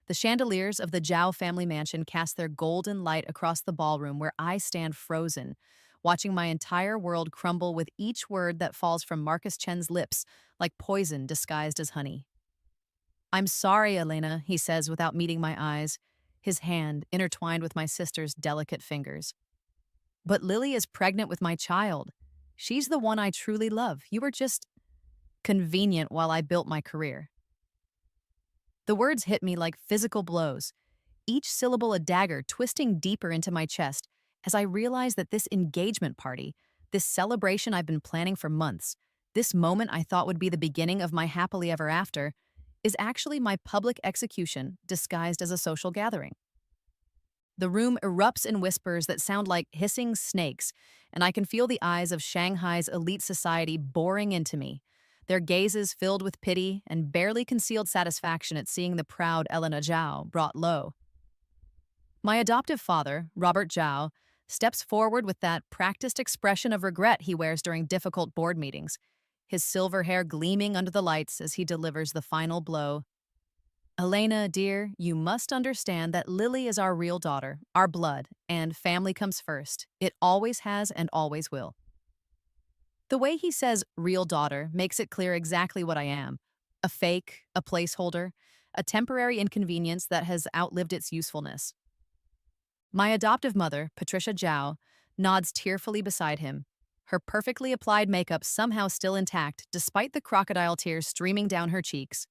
The chandeliers of the Zhao family mansion cast their golden light across the ballroom where I stand frozen, watching my entire world crumble with each word that falls from Marcus Chen's lips like poison disguised as honey. I'm sorry, Elena, he says without meeting my eyes, his hand intertwined with my sister's delicate fingers. But Lily is pregnant with my child. She's the one I truly love. You were just convenient while I built my career. The words hit me like physical blows, each syllable a dagger twisting deeper into my chest as I realized that this engagement party, this celebration I've been planning for months, this moment I thought would be the beginning of my happily ever after, is actually my public execution disguised as a social gathering. The room erupts in whispers that sound like hissing snakes, and I can feel the eyes of Shanghai's elite society boring into me, their gazes filled with pity and barely concealed satisfaction at seeing the proud Elena Zhao brought low. My adoptive father, Robert Zhao, steps forward with that practiced expression of regret he wears during difficult board meetings, his silver hair gleaming under the lights as he delivers the final blow. Elena, dear, you must understand that Lily is our real daughter, our blood, and family comes first. It always has and always will. The way he says real daughter makes it clear exactly what I am: a fake, a placeholder, a temporary inconvenience that has outlived its usefulness. My adoptive mother, Patricia Zhao, nods tearfully beside him, her perfectly applied makeup somehow still intact despite the crocodile tears streaming down her cheeks,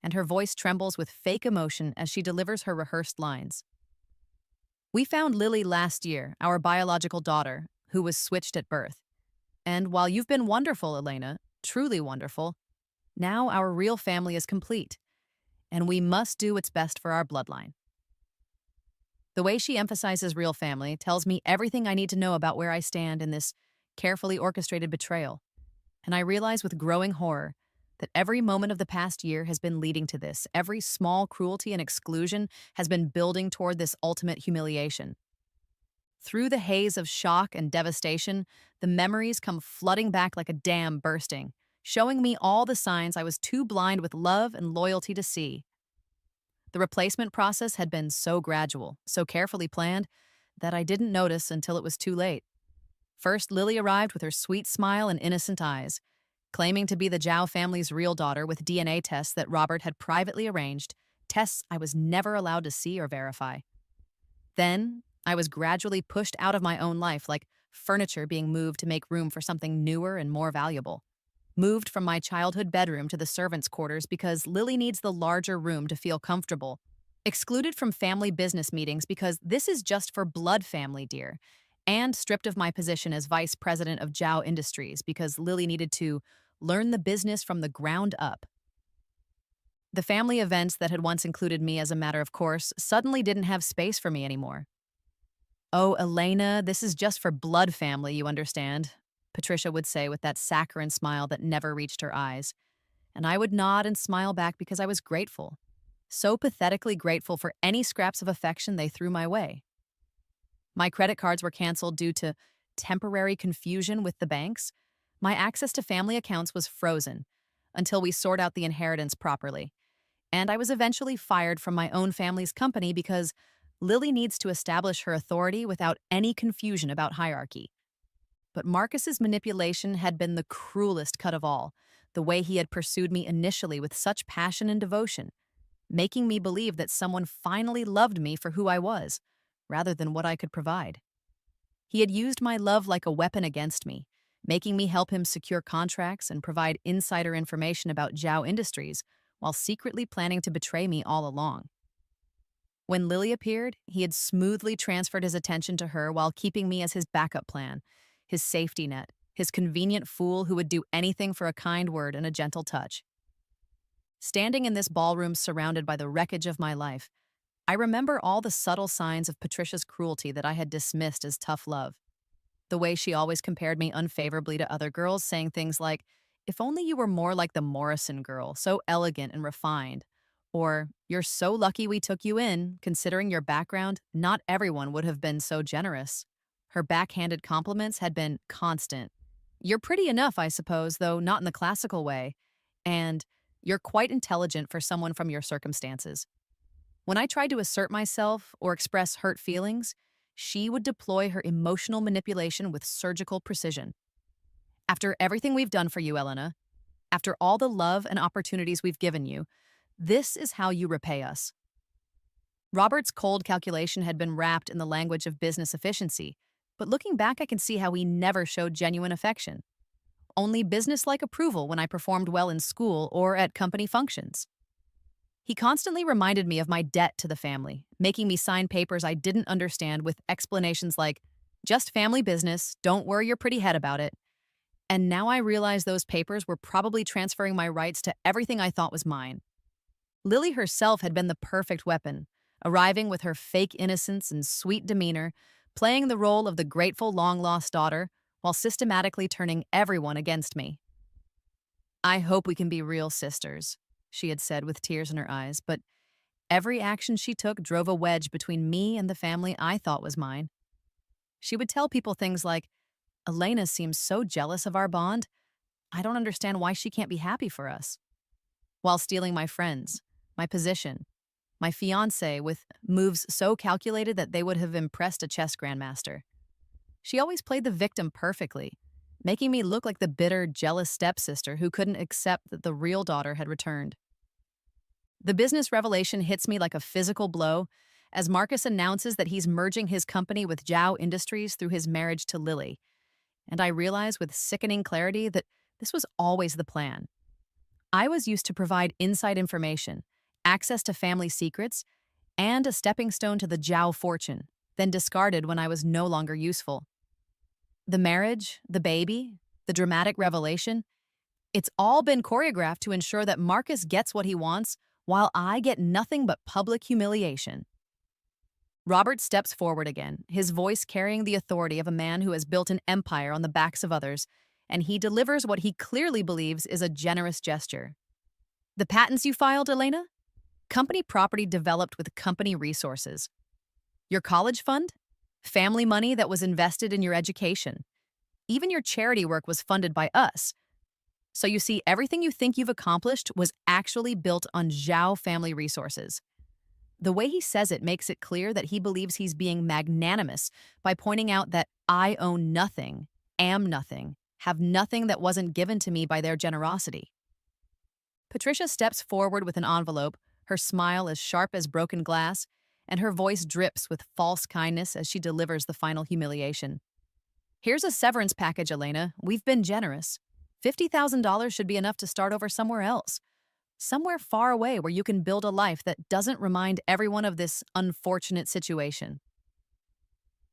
and her voice trembles with fake emotion as she delivers her rehearsed lines. We found Lily last year, our biological daughter, who was switched at birth. And while you've been wonderful, Elena, truly wonderful, now our real family is complete, and we must do what's best for our bloodline. The way she emphasizes real family tells me everything I need to know about where I stand in this carefully orchestrated betrayal, and I realize with growing horror that every moment of the past year has been leading to this. Every small cruelty and exclusion has been building toward this ultimate humiliation. Through the haze of shock and devastation, the memories come flooding back like a dam bursting, showing me all the signs I was too blind with love and loyalty to see. The replacement process had been so gradual, so carefully planned, that I didn't notice until it was too late. First, Lily arrived with her sweet smile and innocent eyes, claiming to be the Zhao family's real daughter with DNA tests that Robert had privately arranged, tests I was never allowed to see or verify. Then, I was gradually pushed out of my own life like furniture being moved to make room for something newer and more valuable. Moved from my childhood bedroom to the servants' quarters because Lily needs the larger room to feel comfortable. Excluded from family business meetings because this is just for blood family, dear. And stripped of my position as vice president of Zhao Industries because Lily needed to learn the business from the ground up. The family events that had once included me as a matter of course suddenly didn't have space for me anymore. Oh, Elena, this is just for blood family, you understand, Patricia would say with that saccharine smile that never reached her eyes. And I would nod and smile back because I was grateful. So pathetically grateful for any scraps of affection they threw my way. My credit cards were canceled due to temporary confusion with the banks. My access to family accounts was frozen until we sort out the inheritance properly. And I was eventually fired from my own family's company because Lily needs to establish her authority without any confusion about hierarchy. But Marcus's manipulation had been the cruelest cut of all, the way he had pursued me initially with such passion and devotion, making me believe that someone finally loved me for who I was, rather than what I could provide. He had used my love like a weapon against me, making me help him secure contracts and provide insider information about Zhao Industries, while secretly planning to betray me all along. When Lily appeared, he had smoothly transferred his attention to her while keeping me as his backup plan, his safety net, his convenient fool who would do anything for a kind word and a gentle touch. Standing in this ballroom surrounded by the wreckage of my life, I remember all the subtle signs of Patricia's cruelty that I had dismissed as tough love. The way she always compared me unfavorably to other girls, saying things like, "If only you were more like the Morrison girl, so elegant and refined," or, "You're so lucky we took you in, considering your background, not everyone would have been so generous." Her backhanded compliments had been constant. "You're pretty enough, I suppose, though not in the classical way," and "You're quite intelligent for someone from your circumstances." When I tried to assert myself or express hurt feelings, she would deploy her emotional manipulation with surgical precision. After everything we've done for you, Elena, after all the love and opportunities we've given you, this is how you repay us. Robert's cold calculation had been wrapped in the language of business efficiency, but looking back, I can see how he never showed genuine affection. Only business-like approval when I performed well in school or at company functions. He constantly reminded me of my debt to the family, making me sign papers I didn't understand with explanations like, just family business, don't worry your pretty head about it. And now I realize those papers were probably transferring my rights to everything I thought was mine. Lily herself had been the perfect weapon, arriving with her fake innocence and sweet demeanor, playing the role of the grateful long-lost daughter while systematically turning everyone against me. I hope we can be real sisters, she had said with tears in her eyes, but every action she took drove a wedge between me and the family I thought was mine. She would tell people things like, Elena seems so jealous of our bond. I don't understand why she can't be happy for us. While stealing my friends, my position, my fiancé with moves so calculated that they would have impressed a chess grandmaster. She always played the victim perfectly, making me look like the bitter, jealous stepsister who couldn't accept that the real daughter had returned. The business revelation hits me like a physical blow as Marcus announces that he's merging his company with Zhao Industries through his marriage to Lily. And I realize with sickening clarity that this was always the plan. I was used to provide inside information, access to family secrets, and a stepping stone to the Zhao fortune, then discarded when I was no longer useful. The marriage, the baby, the dramatic revelation, it's all been choreographed to ensure that Marcus gets what he wants while I get nothing but public humiliation. Robert steps forward again, his voice carrying the authority of a man who has built an empire on the backs of others, and he delivers what he clearly believes is a generous gesture. The patents you filed, Elena? Company property developed with company resources. Your college fund? Family money that was invested in your education. Even your charity work was funded by us. So you see, everything you think you've accomplished was actually built on Zhao family resources. The way he says it makes it clear that he believes he's being magnanimous by pointing out that I own nothing, am nothing, have nothing that wasn't given to me by their generosity. Patricia steps forward with an envelope, her smile as sharp as broken glass, and her voice drips with false kindness as she delivers the final humiliation. Here's a severance package, Elena. We've been generous. $50,000 should be enough to start over somewhere else. Somewhere far away where you can build a life that doesn't remind everyone of this unfortunate situation.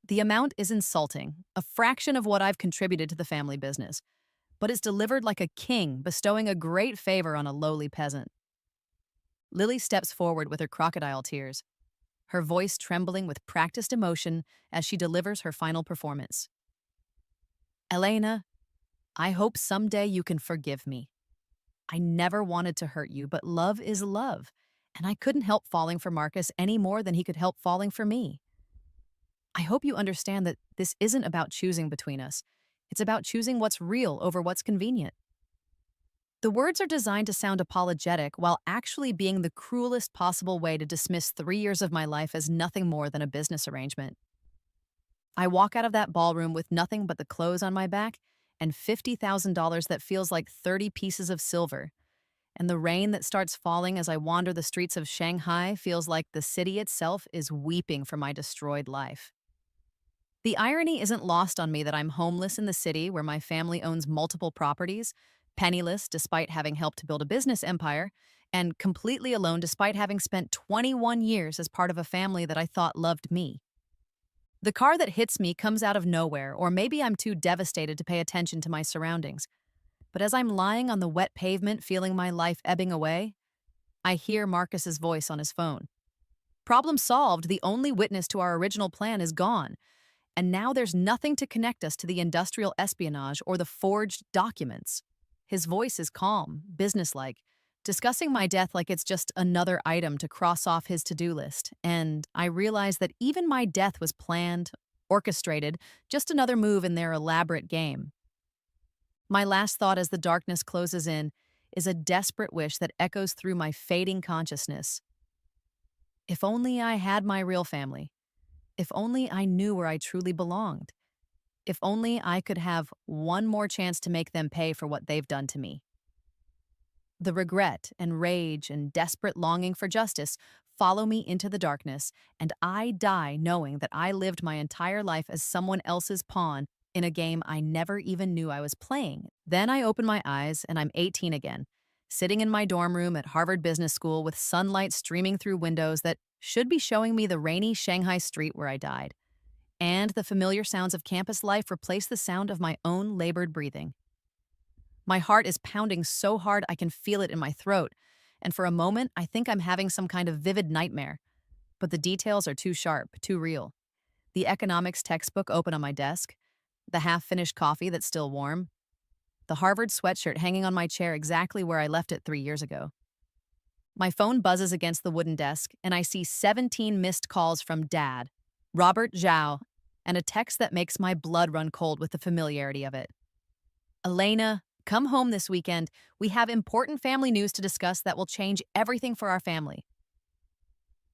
The amount is insulting, a fraction of what I've contributed to the family business, but it's delivered like a king bestowing a great favor on a lowly peasant. Lily steps forward with her crocodile tears, her voice trembling with practiced emotion as she delivers her final performance. Elena, I hope someday you can forgive me. I never wanted to hurt you, but love is love, and I couldn't help falling for Marcus any more than he could help falling for me. I hope you understand that this isn't about choosing between us. It's about choosing what's real over what's convenient. The words are designed to sound apologetic while actually being the cruelest possible way to dismiss 3 years of my life as nothing more than a business arrangement. I walk out of that ballroom with nothing but the clothes on my back and $50,000 that feels like 30 pieces of silver. And the rain that starts falling as I wander the streets of Shanghai feels like the city itself is weeping for my destroyed life. The irony isn't lost on me that I'm homeless in the city where my family owns multiple properties, penniless despite having helped to build a business empire, and completely alone despite having spent 21 years as part of a family that I thought loved me. The car that hits me comes out of nowhere, or maybe I'm too devastated to pay attention to my surroundings. But as I'm lying on the wet pavement feeling my life ebbing away, I hear Marcus's voice on his phone. Problem solved, the only witness to our original plan is gone, and now there's nothing to connect us to the industrial espionage or the forged documents. His voice is calm, businesslike, discussing my death like it's just another item to cross off his to-do list, and I realize that even my death was planned, orchestrated, just another move in their elaborate game. My last thought as the darkness closes in is a desperate wish that echoes through my fading consciousness. If only I had my real family. If only I knew where I truly belonged. If only I could have one more chance to make them pay for what they've done to me. The regret and rage and desperate longing for justice follow me into the darkness, and I die knowing that I lived my entire life as someone else's pawn in a game I never even knew I was playing. Then I open my eyes and I'm 18 again, sitting in my dorm room at Harvard Business School with sunlight streaming through windows that should be showing me the rainy Shanghai street where I died. And the familiar sounds of campus life replace the sound of my own labored breathing. My heart is pounding so hard I can feel it in my throat, and for a moment I think I'm having some kind of vivid nightmare. But the details are too sharp, too real. The economics textbook open on my desk, the half-finished coffee that's still warm, the Harvard sweatshirt hanging on my chair exactly where I left it 3 years ago. My phone buzzes against the wooden desk, and I see 17 missed calls from Dad, Robert Zhao, and a text that makes my blood run cold with the familiarity of it. Elena, come home this weekend. We have important family news to discuss that will change everything for our family.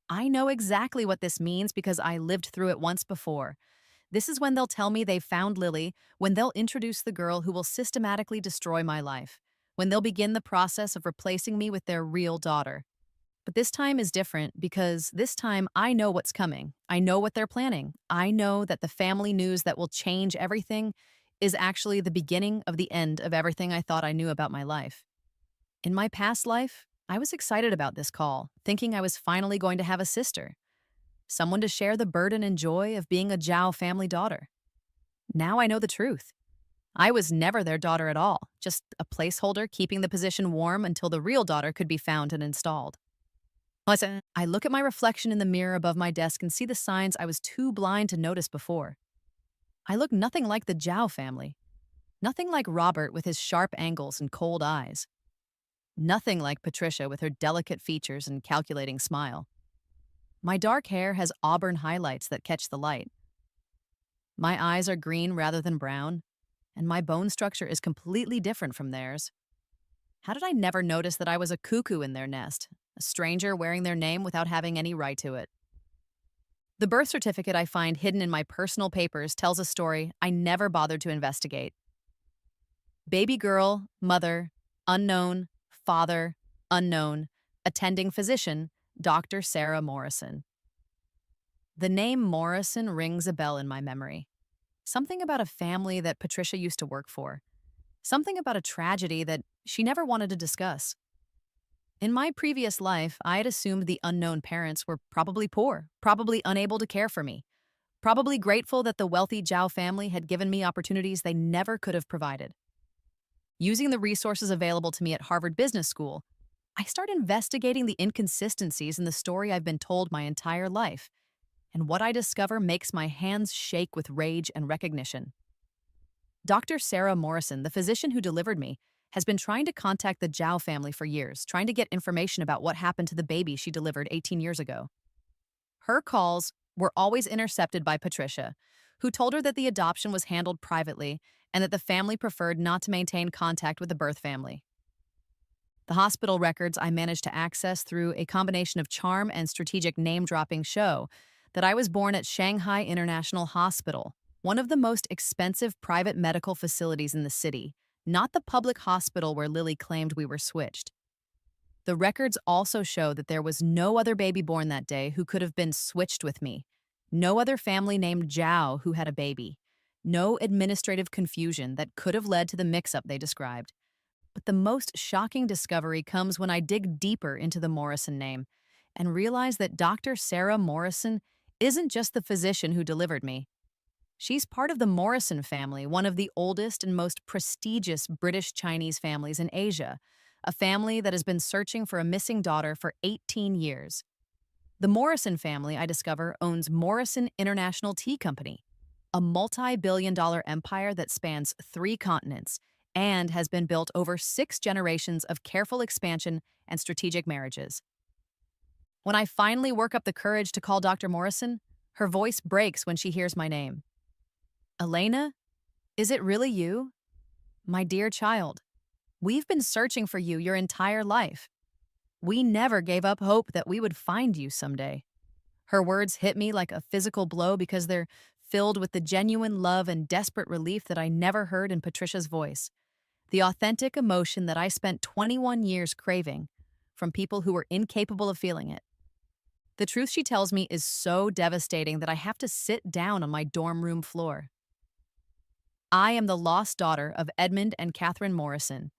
I know exactly what this means because I lived through it once before. This is when they'll tell me they've found Lily, when they'll introduce the girl who will systematically destroy my life, when they'll begin the process of replacing me with their real daughter. But this time is different because this time I know what's coming. I know what they're planning. I know that the family news that will change everything is actually the beginning of the end of everything I thought I knew about my life. In my past life, I was excited about this call, thinking I was finally going to have a sister, someone to share the burden and joy of being a Zhao family daughter. Now I know the truth. I was never their daughter at all, just a placeholder keeping the position warm until the real daughter could be found and installed. Listen, I look at my reflection in the mirror above my desk and see the signs I was too blind to notice before. I look nothing like the Zhao family. Nothing like Robert with his sharp angles and cold eyes. Nothing like Patricia with her delicate features and calculating smile. My dark hair has auburn highlights that catch the light. My eyes are green rather than brown, and my bone structure is completely different from theirs. How did I never notice that I was a cuckoo in their nest, a stranger wearing their name without having any right to it? The birth certificate I find hidden in my personal papers tells a story I never bothered to investigate. Baby girl, mother, unknown, father, unknown, attending physician, Dr. Sarah Morrison. The name Morrison rings a bell in my memory. Something about a family that Patricia used to work for. Something about a tragedy that she never wanted to discuss. In my previous life, I had assumed the unknown parents were probably poor, probably unable to care for me, probably grateful that the wealthy Zhao family had given me opportunities they never could have provided. Using the resources available to me at Harvard Business School, I start investigating the inconsistencies in the story I've been told my entire life, and what I discover makes my hands shake with rage and recognition. Dr. Sarah Morrison, the physician who delivered me, has been trying to contact the Zhao family for years, trying to get information about what happened to the baby she delivered 18 years ago. Her calls were always intercepted by Patricia, who told her that the adoption was handled privately and that the family preferred not to maintain contact with the birth family. The hospital records I managed to access through a combination of charm and strategic name-dropping show that I was born at Shanghai International Hospital, one of the most expensive private medical facilities in the city, not the public hospital where Lily claimed we were switched. The records also show that there was no other baby born that day who could have been switched with me, no other family named Zhao who had a baby, no administrative confusion that could have led to the mix-up they described. But the most shocking discovery comes when I dig deeper into the Morrison name and realize that Dr. Sarah Morrison isn't just the physician who delivered me. She's part of the Morrison family, one of the oldest and most prestigious British Chinese families in Asia, a family that has been searching for a missing daughter for 18 years. The Morrison family, I discover, owns Morrison International Tea Company, a multi-billion-dollar empire that spans 3 continents and has been built over 6 generations of careful expansion and strategic marriages. When I finally work up the courage to call Dr. Morrison, her voice breaks when she hears my name. Elena, is it really you? My dear child, we've been searching for you your entire life. We never gave up hope that we would find you someday. Her words hit me like a physical blow because they're filled with the genuine love and desperate relief that I never heard in Patricia's voice. The authentic emotion that I spent 21 years craving from people who were incapable of feeling it. The truth she tells me is so devastating that I have to sit down on my dorm room floor. I am the lost daughter of Edmund and Catherine Morrison,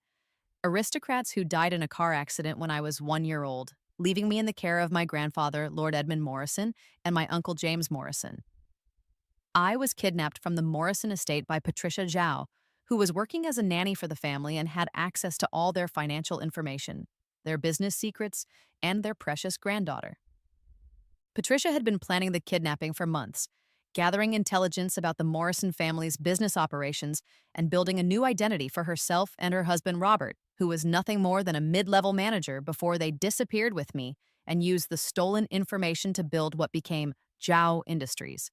aristocrats who died in a car accident when I was 1 year old, leaving me in the care of my grandfather, Lord Edmund Morrison, and my uncle James Morrison. I was kidnapped from the Morrison estate by Patricia Zhao, who was working as a nanny for the family and had access to all their financial information, their business secrets, and their precious granddaughter. Patricia had been planning the kidnapping for months, gathering intelligence about the Morrison family's business operations and building a new identity for herself and her husband Robert, who was nothing more than a mid-level manager before they disappeared with me and used the stolen information to build what became Zhao Industries.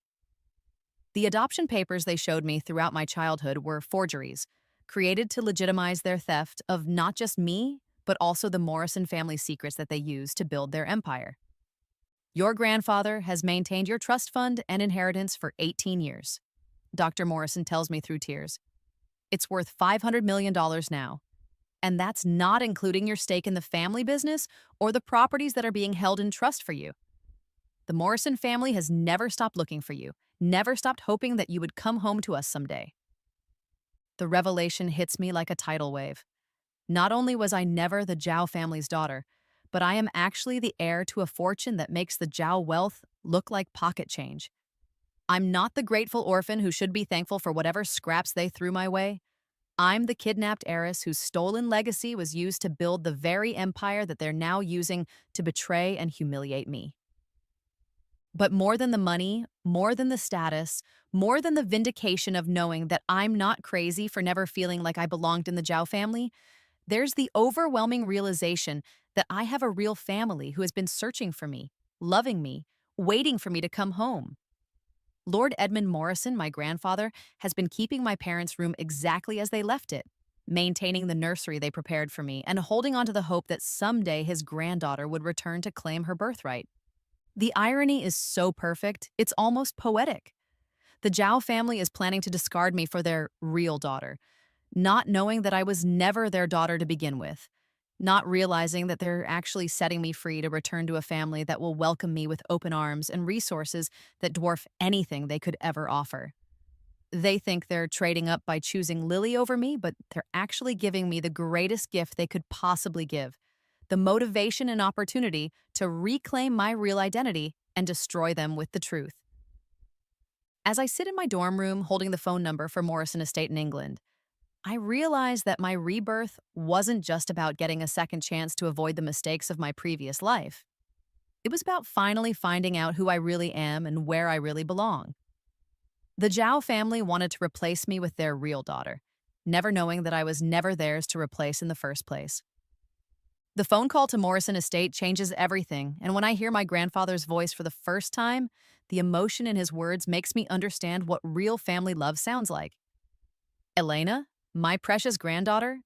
The adoption papers they showed me throughout my childhood were forgeries, created to legitimize their theft of not just me, but also the Morrison family secrets that they used to build their empire. Your grandfather has maintained your trust fund and inheritance for 18 years, Dr. Morrison tells me through tears. It's worth $500 million now. And that's not including your stake in the family business or the properties that are being held in trust for you. The Morrison family has never stopped looking for you, never stopped hoping that you would come home to us someday. The revelation hits me like a tidal wave. Not only was I never the Zhao family's daughter, but I am actually the heir to a fortune that makes the Zhao wealth look like pocket change. I'm not the grateful orphan who should be thankful for whatever scraps they threw my way. I'm the kidnapped heiress whose stolen legacy was used to build the very empire that they're now using to betray and humiliate me. But more than the money, more than the status, more than the vindication of knowing that I'm not crazy for never feeling like I belonged in the Zhao family, there's the overwhelming realization that I have a real family who has been searching for me, loving me, waiting for me to come home. Lord Edmund Morrison, my grandfather, has been keeping my parents' room exactly as they left it, maintaining the nursery they prepared for me, and holding on to the hope that someday his granddaughter would return to claim her birthright. The irony is so perfect, it's almost poetic. The Zhao family is planning to discard me for their real daughter, not knowing that I was never their daughter to begin with, not realizing that they're actually setting me free to return to a family that will welcome me with open arms and resources that dwarf anything they could ever offer. They think they're trading up by choosing Lily over me, but they're actually giving me the greatest gift they could possibly give, the motivation and opportunity to reclaim my real identity and destroy them with the truth. As I sit in my dorm room holding the phone number for Morrison Estate in England, I realized that my rebirth wasn't just about getting a second chance to avoid the mistakes of my previous life. It was about finally finding out who I really am and where I really belong. The Zhao family wanted to replace me with their real daughter, never knowing that I was never theirs to replace in the first place. The phone call to Morrison Estate changes everything, and when I hear my grandfather's voice for the first time, the emotion in his words makes me understand what real family love sounds like. Elena, my precious granddaughter,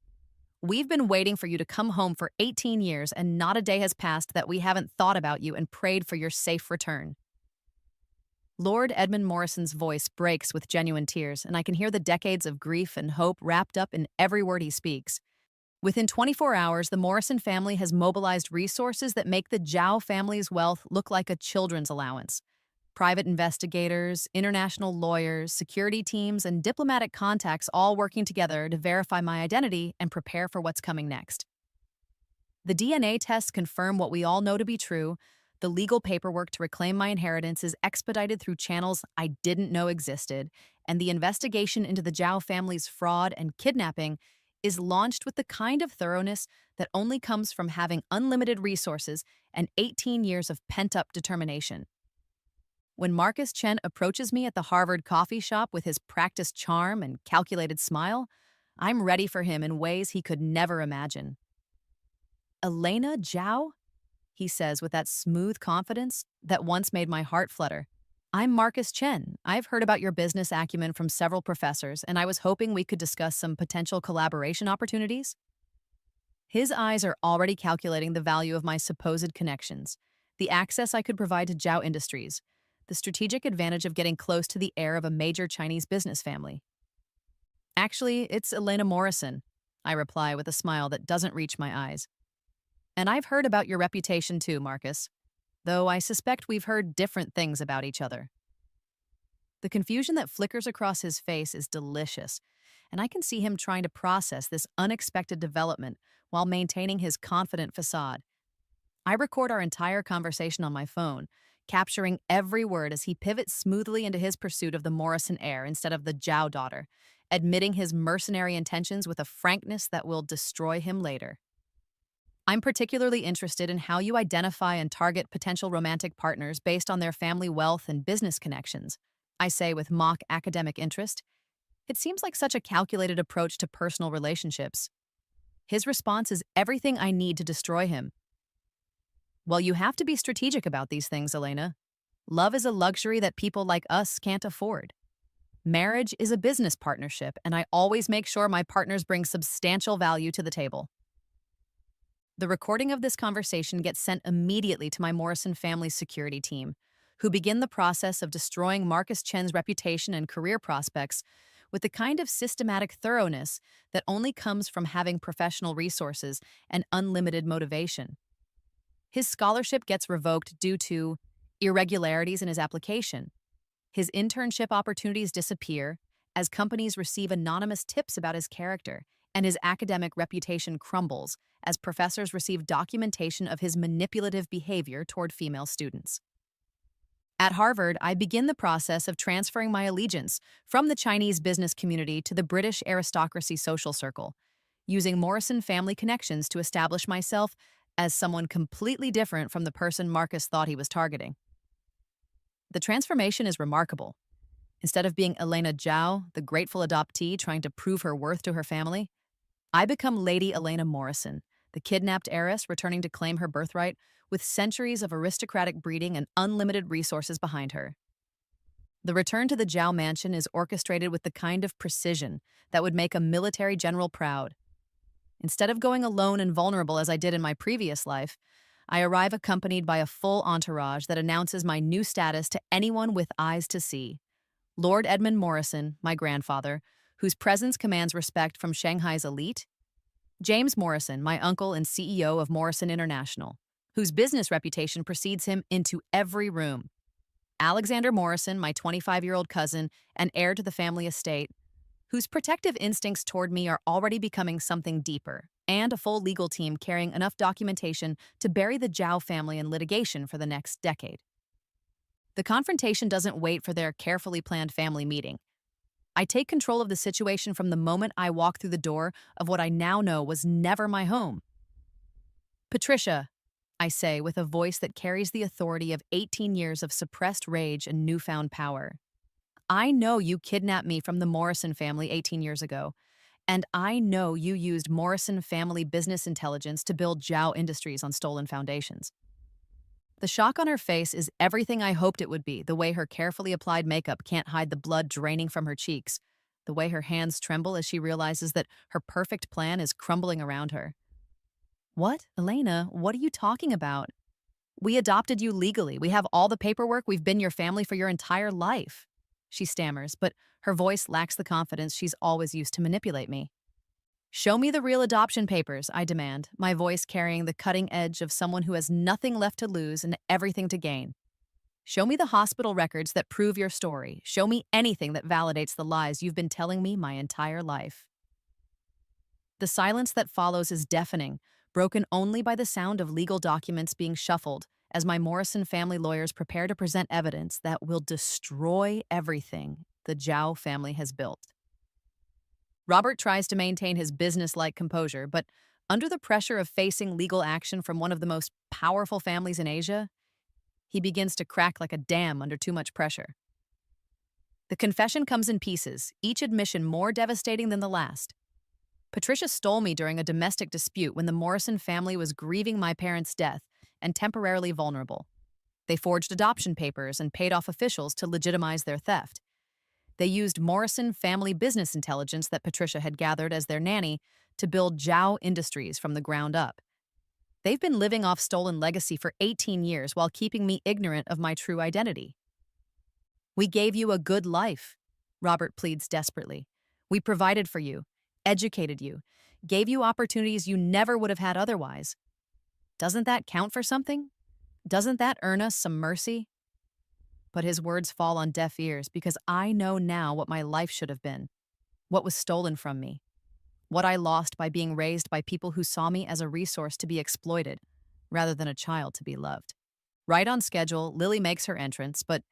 we've been waiting for you to come home for 18 years, and not a day has passed that we haven't thought about you and prayed for your safe return. Lord Edmund Morrison's voice breaks with genuine tears, and I can hear the decades of grief and hope wrapped up in every word he speaks. Within 24 hours, the Morrison family has mobilized resources that make the Zhao family's wealth look like a children's allowance. Private investigators, international lawyers, security teams, and diplomatic contacts all working together to verify my identity and prepare for what's coming next. The DNA tests confirm what we all know to be true. The legal paperwork to reclaim my inheritance is expedited through channels I didn't know existed, and the investigation into the Zhao family's fraud and kidnapping is launched with the kind of thoroughness that only comes from having unlimited resources and 18 years of pent-up determination. When Marcus Chen approaches me at the Harvard coffee shop with his practiced charm and calculated smile, I'm ready for him in ways he could never imagine. Elena Zhao? He says with that smooth confidence that once made my heart flutter. I'm Marcus Chen. I've heard about your business acumen from several professors, and I was hoping we could discuss some potential collaboration opportunities. His eyes are already calculating the value of my supposed connections, the access I could provide to Zhao Industries, the strategic advantage of getting close to the heir of a major Chinese business family. Actually, it's Elena Morrison, I reply with a smile that doesn't reach my eyes. And I've heard about your reputation too, Marcus, though I suspect we've heard different things about each other. The confusion that flickers across his face is delicious, and I can see him trying to process this unexpected development while maintaining his confident facade. I record our entire conversation on my phone, capturing every word as he pivots smoothly into his pursuit of the Morrison heir instead of the Zhao daughter, admitting his mercenary intentions with a frankness that will destroy him later. I'm particularly interested in how you identify and target potential romantic partners based on their family wealth and business connections, I say with mock academic interest. It seems like such a calculated approach to personal relationships. His response is everything I need to destroy him. Well, you have to be strategic about these things, Elena. Love is a luxury that people like us can't afford. Marriage is a business partnership, and I always make sure my partners bring substantial value to the table. The recording of this conversation gets sent immediately to my Morrison family's security team, who begin the process of destroying Marcus Chen's reputation and career prospects with the kind of systematic thoroughness that only comes from having professional resources and unlimited motivation. His scholarship gets revoked due to irregularities in his application. His internship opportunities disappear as companies receive anonymous tips about his character, and his academic reputation crumbles as professors receive documentation of his manipulative behavior toward female students. At Harvard, I begin the process of transferring my allegiance from the Chinese business community to the British aristocracy social circle, using Morrison family connections to establish myself as someone completely different from the person Marcus thought he was targeting. The transformation is remarkable. Instead of being Elena Zhao, the grateful adoptee trying to prove her worth to her family, I become Lady Elena Morrison, the kidnapped heiress returning to claim her birthright with centuries of aristocratic breeding and unlimited resources behind her. The return to the Zhao mansion is orchestrated with the kind of precision that would make a military general proud. Instead of going alone and vulnerable as I did in my previous life, I arrive accompanied by a full entourage that announces my new status to anyone with eyes to see. Lord Edmund Morrison, my grandfather, whose presence commands respect from Shanghai's elite. James Morrison, my uncle and CEO of Morrison International, whose business reputation precedes him into every room. Alexander Morrison, my 25-year-old cousin and heir to the family estate, whose protective instincts toward me are already becoming something deeper, and a full legal team carrying enough documentation to bury the Zhao family in litigation for the next decade. The confrontation doesn't wait for their carefully planned family meeting. I take control of the situation from the moment I walk through the door of what I now know was never my home. Patricia, I say with a voice that carries the authority of 18 years of suppressed rage and newfound power. I know you kidnapped me from the Morrison family 18 years ago, and I know you used Morrison family business intelligence to build Zhao Industries on stolen foundations. The shock on her face is everything I hoped it would be, the way her carefully applied makeup can't hide the blood draining from her cheeks, the way her hands tremble as she realizes that her perfect plan is crumbling around her. What, Elena, what are you talking about? We adopted you legally. We have all the paperwork. We've been your family for your entire life. She stammers, but her voice lacks the confidence she's always used to manipulate me. Show me the real adoption papers, I demand, my voice carrying the cutting edge of someone who has nothing left to lose and everything to gain. Show me the hospital records that prove your story. Show me anything that validates the lies you've been telling me my entire life. The silence that follows is deafening, broken only by the sound of legal documents being shuffled as my Morrison family lawyers prepare to present evidence that will destroy everything the Zhao family has built. Robert tries to maintain his business-like composure, but under the pressure of facing legal action from one of the most powerful families in Asia, he begins to crack like a dam under too much pressure. The confession comes in pieces, each admission more devastating than the last. Patricia stole me during a domestic dispute when the Morrison family was grieving my parents' death and temporarily vulnerable. They forged adoption papers and paid off officials to legitimize their theft. They used Morrison family business intelligence that Patricia had gathered as their nanny to build Zhao Industries from the ground up. They've been living off stolen legacy for 18 years while keeping me ignorant of my true identity. We gave you a good life, Robert pleads desperately. We provided for you, educated you, gave you opportunities you never would have had otherwise. Doesn't that count for something? Doesn't that earn us some mercy? But his words fall on deaf ears because I know now what my life should have been, what was stolen from me, what I lost by being raised by people who saw me as a resource to be exploited rather than a child to be loved. Right on schedule, Lily makes her entrance, but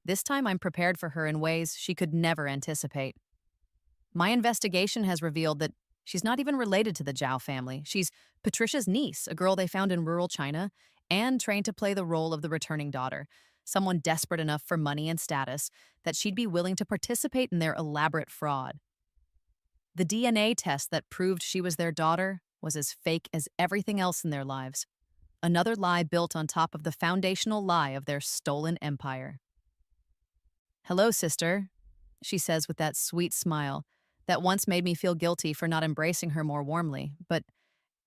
this time I'm prepared for her in ways she could never anticipate. My investigation has revealed that she's not even related to the Zhao family. She's Patricia's niece, a girl they found in rural China, and trained to play the role of the returning daughter, someone desperate enough for money and status that she'd be willing to participate in their elaborate fraud. The DNA test that proved she was their daughter was as fake as everything else in their lives. Another lie built on top of the foundational lie of their stolen empire. "Hello, sister," she says with that sweet smile that once made me feel guilty for not embracing her more warmly, but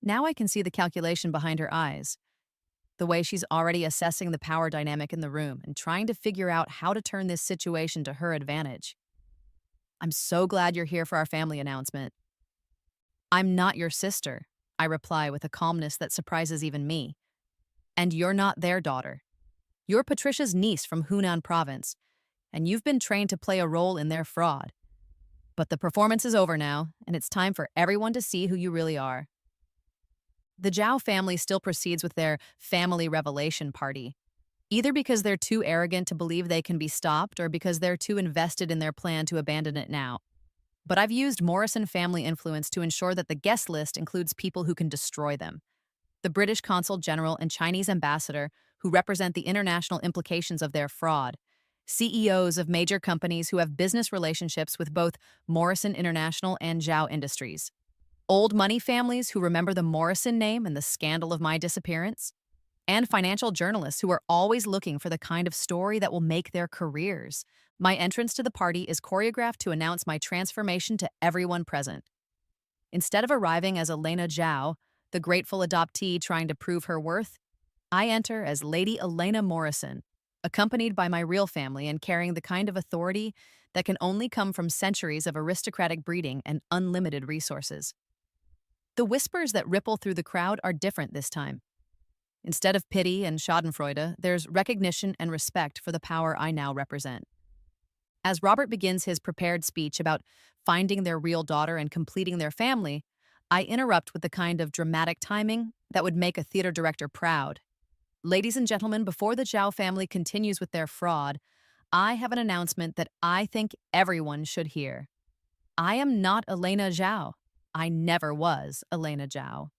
now I can see the calculation behind her eyes, the way she's already assessing the power dynamic in the room and trying to figure out how to turn this situation to her advantage. "I'm so glad you're here for our family announcement." "I'm not your sister," I reply with a calmness that surprises even me. "And you're not their daughter. You're Patricia's niece from Hunan province, and you've been trained to play a role in their fraud. But the performance is over now, and it's time for everyone to see who you really are." The Zhao family still proceeds with their family revelation party, either because they're too arrogant to believe they can be stopped or because they're too invested in their plan to abandon it now. But I've used Morrison family influence to ensure that the guest list includes people who can destroy them. The British Consul General and Chinese ambassador who represent the international implications of their fraud, CEOs of major companies who have business relationships with both Morrison International and Zhao Industries, old money families who remember the Morrison name and the scandal of my disappearance, and financial journalists who are always looking for the kind of story that will make their careers. My entrance to the party is choreographed to announce my transformation to everyone present. Instead of arriving as Elena Zhao, the grateful adoptee trying to prove her worth, I enter as Lady Elena Morrison, accompanied by my real family and carrying the kind of authority that can only come from centuries of aristocratic breeding and unlimited resources. The whispers that ripple through the crowd are different this time. Instead of pity and schadenfreude, there's recognition and respect for the power I now represent. As Robert begins his prepared speech about finding their real daughter and completing their family, I interrupt with the kind of dramatic timing that would make a theater director proud. "Ladies and gentlemen, before the Zhao family continues with their fraud, I have an announcement that I think everyone should hear. I am not Elena Zhao. I never was Elena Zhao.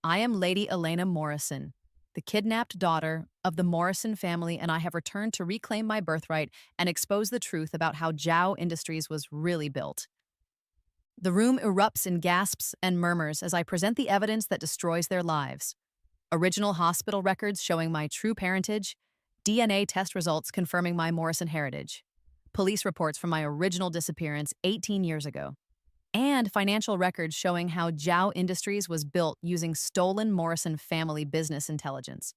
I am Lady Elena Morrison, the kidnapped daughter of the Morrison family, and I have returned to reclaim my birthright and expose the truth about how Zhao Industries was really built." The room erupts in gasps and murmurs as I present the evidence that destroys their lives. Original hospital records showing my true parentage, DNA test results confirming my Morrison heritage, police reports from my original disappearance 18 years ago, and financial records showing how Zhao Industries was built using stolen Morrison family business intelligence.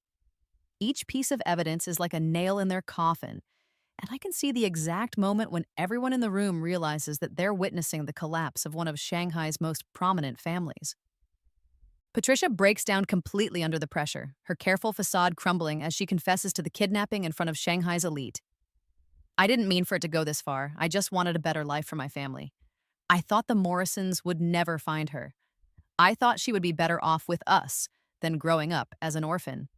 Each piece of evidence is like a nail in their coffin, and I can see the exact moment when everyone in the room realizes that they're witnessing the collapse of one of Shanghai's most prominent families. Patricia breaks down completely under the pressure, her careful facade crumbling as she confesses to the kidnapping in front of Shanghai's elite. "I didn't mean for it to go this far. I just wanted a better life for my family. I thought the Morrisons would never find her. I thought she would be better off with us than growing up as an orphan."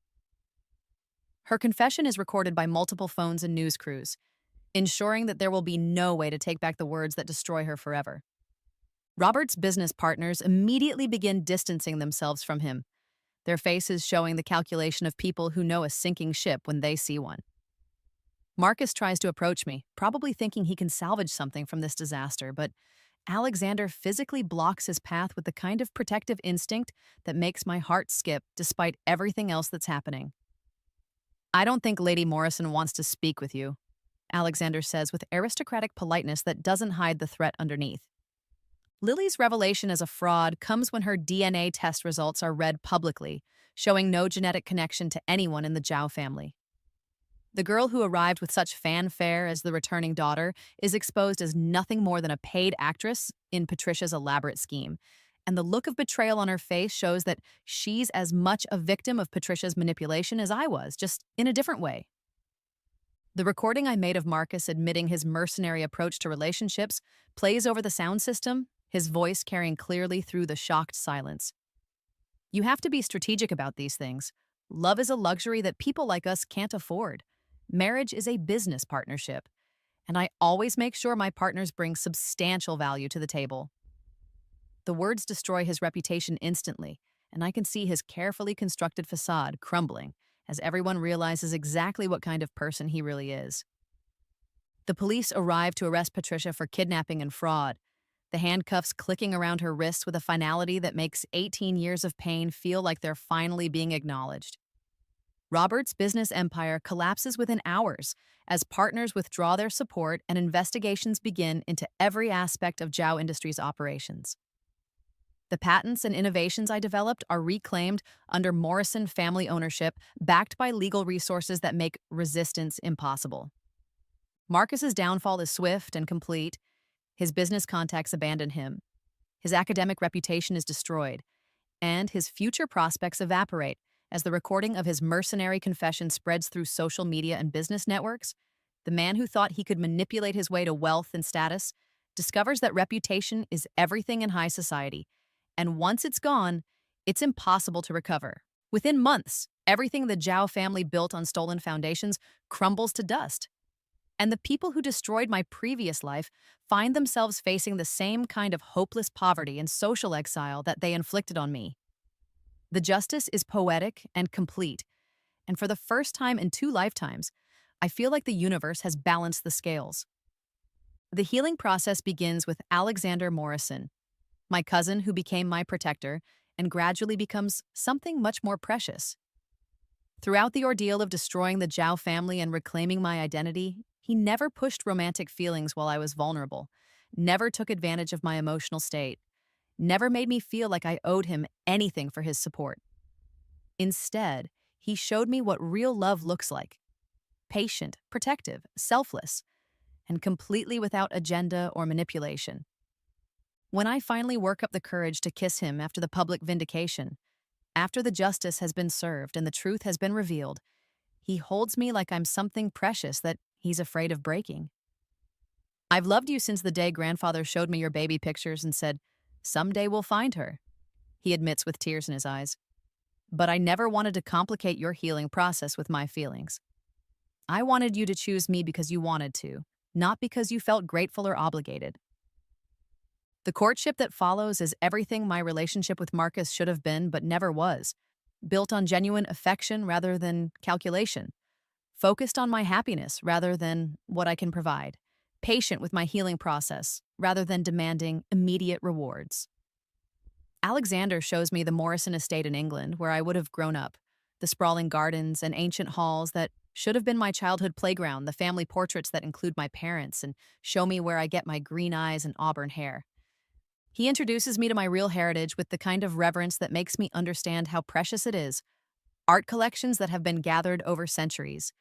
Her confession is recorded by multiple phones and news crews, ensuring that there will be no way to take back the words that destroy her forever. Robert's business partners immediately begin distancing themselves from him, their faces showing the calculation of people who know a sinking ship when they see one. Marcus tries to approach me, probably thinking he can salvage something from this disaster, but Alexander physically blocks his path with the kind of protective instinct that makes my heart skip despite everything else that's happening. "I don't think Lady Morrison wants to speak with you," Alexander says with aristocratic politeness that doesn't hide the threat underneath. Lily's revelation as a fraud comes when her DNA test results are read publicly, showing no genetic connection to anyone in the Zhao family. The girl who arrived with such fanfare as the returning daughter is exposed as nothing more than a paid actress in Patricia's elaborate scheme. And the look of betrayal on her face shows that she's as much a victim of Patricia's manipulation as I was, just in a different way. The recording I made of Marcus admitting his mercenary approach to relationships plays over the sound system, his voice carrying clearly through the shocked silence. You have to be strategic about these things. Love is a luxury that people like us can't afford. Marriage is a business partnership, and I always make sure my partners bring substantial value to the table. The words destroy his reputation instantly, and I can see his carefully constructed facade crumbling as everyone realizes exactly what kind of person he really is. The police arrive to arrest Patricia for kidnapping and fraud, the handcuffs clicking around her wrists with a finality that makes 18 years of pain feel like they're finally being acknowledged. Robert's business empire collapses within hours as partners withdraw their support and investigations begin into every aspect of Zhao Industries' operations. The patents and innovations I developed are reclaimed under Morrison family ownership, backed by legal resources that make resistance impossible. Marcus's downfall is swift and complete. His business contacts abandon him. His academic reputation is destroyed, and his future prospects evaporate as the recording of his mercenary confession spreads through social media and business networks. The man who thought he could manipulate his way to wealth and status discovers that reputation is everything in high society, and once it's gone, it's impossible to recover. Within months, everything the Zhao family built on stolen foundations crumbles to dust. And the people who destroyed my previous life find themselves facing the same kind of hopeless poverty and social exile that they inflicted on me. The justice is poetic and complete, and for the first time in 2 lifetimes, I feel like the universe has balanced the scales. The healing process begins with Alexander Morrison, my cousin who became my protector and gradually becomes something much more precious. Throughout the ordeal of destroying the Zhao family and reclaiming my identity, he never pushed romantic feelings while I was vulnerable, never took advantage of my emotional state, never made me feel like I owed him anything for his support. Instead, he showed me what real love looks like: patient, protective, selfless, and completely without agenda or manipulation. When I finally work up the courage to kiss him after the public vindication, after the justice has been served and the truth has been revealed, he holds me like I'm something precious that he's afraid of breaking. I've loved you since the day grandfather showed me your baby pictures and said, "Someday we'll find her," he admits with tears in his eyes. But I never wanted to complicate your healing process with my feelings. I wanted you to choose me because you wanted to, not because you felt grateful or obligated. The courtship that follows is everything my relationship with Marcus should have been but never was, built on genuine affection rather than calculation, focused on my happiness rather than what I can provide, patient with my healing process rather than demanding immediate rewards. Alexander shows me the Morrison estate in England where I would have grown up, the sprawling gardens and ancient halls that should have been my childhood playground, the family portraits that include my parents and show me where I get my green eyes and auburn hair. He introduces me to my real heritage with the kind of reverence that makes me understand how precious it is: art collections that have been gathered over centuries,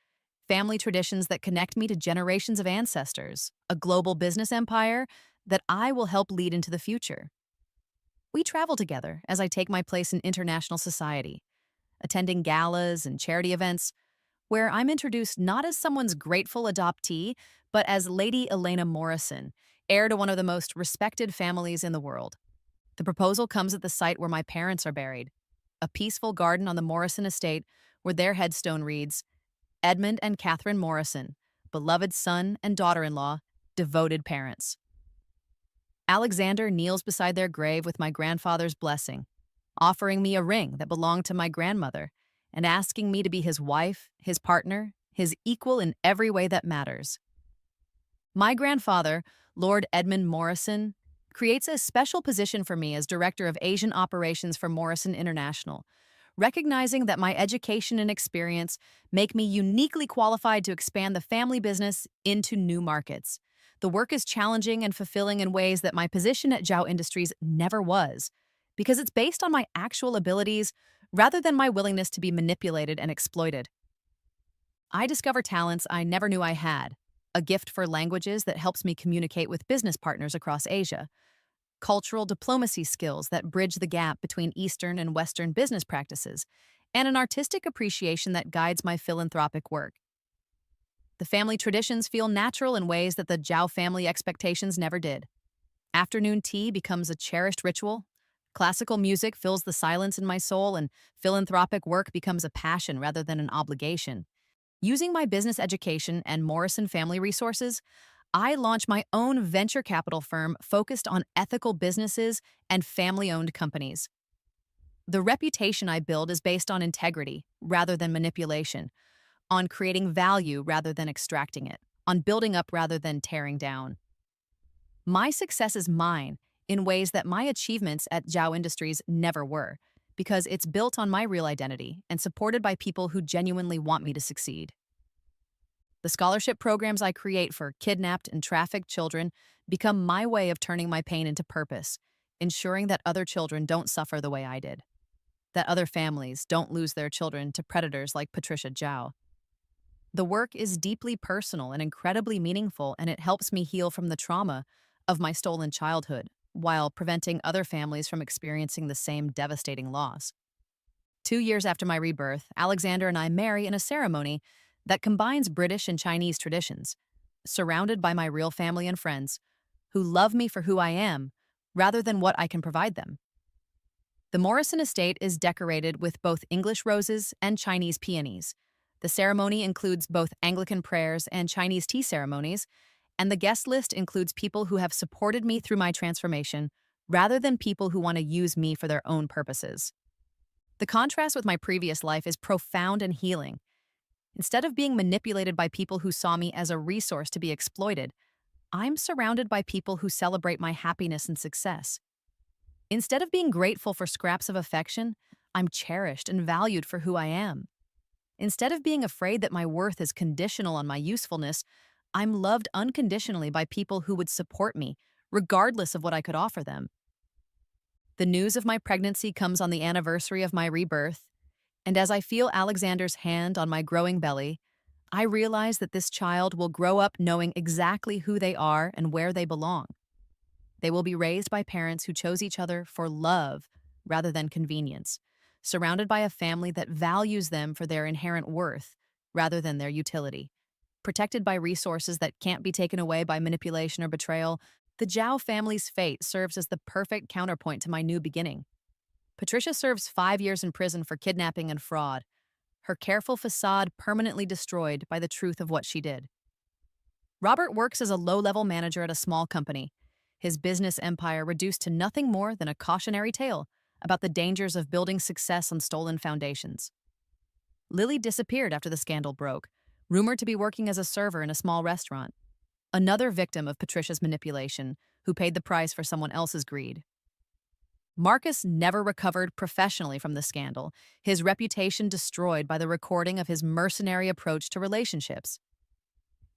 family traditions that connect me to generations of ancestors, a global business empire that I will help lead into the future. We travel together as I take my place in international society, attending galas and charity events, where I'm introduced not as someone's grateful adoptee, but as Lady Elena Morrison, heir to one of the most respected families in the world. The proposal comes at the site where my parents are buried, a peaceful garden on the Morrison estate where their headstone reads, "Edmund and Catherine Morrison, beloved son and daughter-in-law, devoted parents." Alexander kneels beside their grave with my grandfather's blessing, offering me a ring that belonged to my grandmother and asking me to be his wife, his partner, his equal in every way that matters. My grandfather, Lord Edmund Morrison, creates a special position for me as Director of Asian Operations for Morrison International, recognizing that my education and experience make me uniquely qualified to expand the family business into new markets. The work is challenging and fulfilling in ways that my position at Zhao Industries never was, because it's based on my actual abilities rather than my willingness to be manipulated and exploited. I discover talents I never knew I had: a gift for languages that helps me communicate with business partners across Asia, cultural diplomacy skills that bridge the gap between Eastern and Western business practices, and an artistic appreciation that guides my philanthropic work. The family traditions feel natural in ways that the Zhao family expectations never did. Afternoon tea becomes a cherished ritual. Classical music fills the silence in my soul, and philanthropic work becomes a passion rather than an obligation. Using my business education and Morrison family resources, I launch my own venture capital firm focused on ethical businesses and family owned companies. The reputation I build is based on integrity rather than manipulation, on creating value rather than extracting it, on building up rather than tearing down. My success is mine in ways that my achievements at Zhao Industries never were, because it's built on my real identity and supported by people who genuinely want me to succeed. The scholarship programs I create for kidnapped and trafficked children become my way of turning my pain into purpose, ensuring that other children don't suffer the way I did, that other families don't lose their children to predators like Patricia Zhao. The work is deeply personal and incredibly meaningful, and it helps me heal from the trauma of my stolen childhood while preventing other families from experiencing the same devastating loss. 2 years after my rebirth, Alexander and I marry in a ceremony that combines British and Chinese traditions, surrounded by my real family and friends who love me for who I am rather than what I can provide them. The Morrison estate is decorated with both English roses and Chinese peonies. The ceremony includes both Anglican prayers and Chinese tea ceremonies, and the guest list includes people who have supported me through my transformation rather than people who want to use me for their own purposes. The contrast with my previous life is profound and healing. Instead of being manipulated by people who saw me as a resource to be exploited, I'm surrounded by people who celebrate my happiness and success. Instead of being grateful for scraps of affection, I'm cherished and valued for who I am. Instead of being afraid that my worth is conditional on my usefulness, I'm loved unconditionally by people who would support me, regardless of what I could offer them. The news of my pregnancy comes on the anniversary of my rebirth, and as I feel Alexander's hand on my growing belly, I realize that this child will grow up knowing exactly who they are and where they belong. They will be raised by parents who chose each other for love rather than convenience, surrounded by a family that values them for their inherent worth rather than their utility. Protected by resources that can't be taken away by manipulation or betrayal, the Zhao family's fate serves as the perfect counterpoint to my new beginning. Patricia serves 5 years in prison for kidnapping and fraud, her careful facade permanently destroyed by the truth of what she did. Robert works as a low-level manager at a small company, his business empire reduced to nothing more than a cautionary tale about the dangers of building success on stolen foundations. Lily disappeared after the scandal broke, rumored to be working as a server in a small restaurant, another victim of Patricia's manipulation, who paid the price for someone else's greed. Marcus never recovered professionally from the scandal, his reputation destroyed by the recording of his mercenary approach to relationships.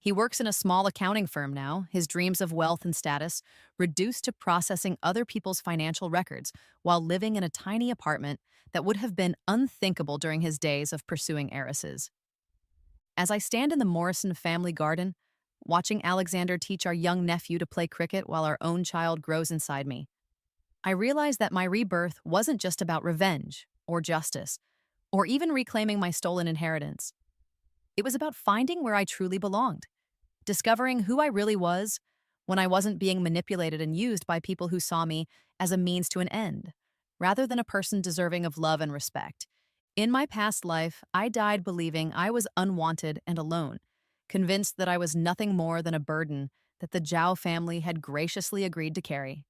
He works in a small accounting firm now, his dreams of wealth and status reduced to processing other people's financial records while living in a tiny apartment that would have been unthinkable during his days of pursuing heiresses. As I stand in the Morrison family garden, watching Alexander teach our young nephew to play cricket while our own child grows inside me, I realize that my rebirth wasn't just about revenge or justice, or even reclaiming my stolen inheritance. It was about finding where I truly belonged, discovering who I really was when I wasn't being manipulated and used by people who saw me as a means to an end, rather than a person deserving of love and respect. In my past life, I died believing I was unwanted and alone, convinced that I was nothing more than a burden that the Zhao family had graciously agreed to carry.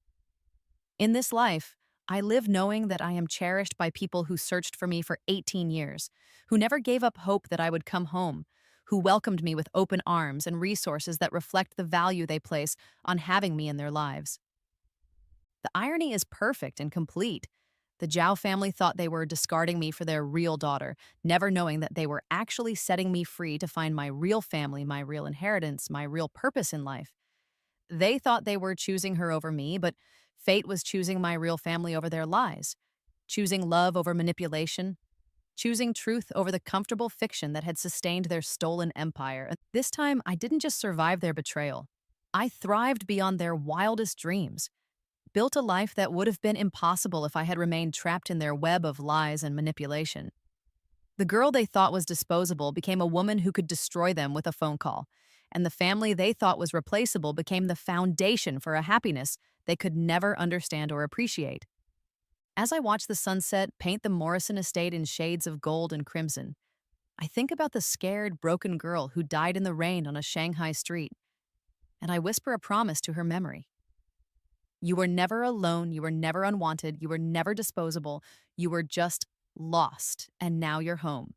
In this life, I live knowing that I am cherished by people who searched for me for 18 years, who never gave up hope that I would come home, who welcomed me with open arms and resources that reflect the value they place on having me in their lives. The irony is perfect and complete. The Zhao family thought they were discarding me for their real daughter, never knowing that they were actually setting me free to find my real family, my real inheritance, my real purpose in life. They thought they were choosing her over me, but fate was choosing my real family over their lies, choosing love over manipulation, choosing truth over the comfortable fiction that had sustained their stolen empire. And this time, I didn't just survive their betrayal. I thrived beyond their wildest dreams, built a life that would have been impossible if I had remained trapped in their web of lies and manipulation. The girl they thought was disposable became a woman who could destroy them with a phone call, and the family they thought was replaceable became the foundation for a happiness they could never understand or appreciate. As I watch the sunset paint the Morrison estate in shades of gold and crimson, I think about the scared, broken girl who died in the rain on a Shanghai street, and I whisper a promise to her memory. You were never alone, you were never unwanted, you were never disposable, you were just lost, and now you're home.